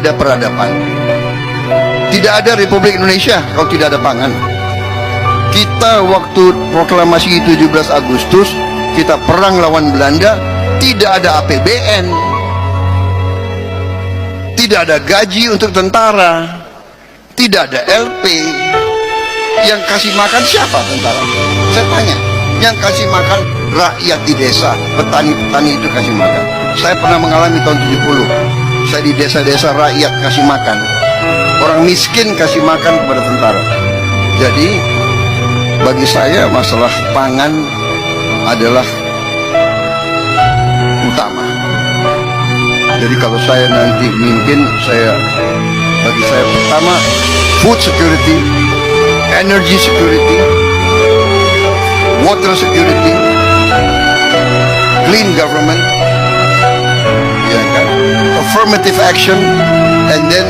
ada peradaban, tidak ada Republik Indonesia kalau tidak ada pangan. Kita waktu proklamasi 17 Agustus kita perang lawan Belanda, tidak ada APBN, tidak ada gaji untuk tentara, tidak ada LP. Yang kasih makan siapa tentara? Saya tanya. Yang kasih makan rakyat di desa, petani-petani itu kasih makan. Saya pernah mengalami tahun 70. Saya di desa-desa rakyat kasih makan. Orang miskin kasih makan kepada tentara. Jadi bagi saya masalah pangan adalah utama. Jadi kalau saya nanti mimpin, bagi saya pertama food security, energy security, water security, clean government, ya kan, affirmative action, and then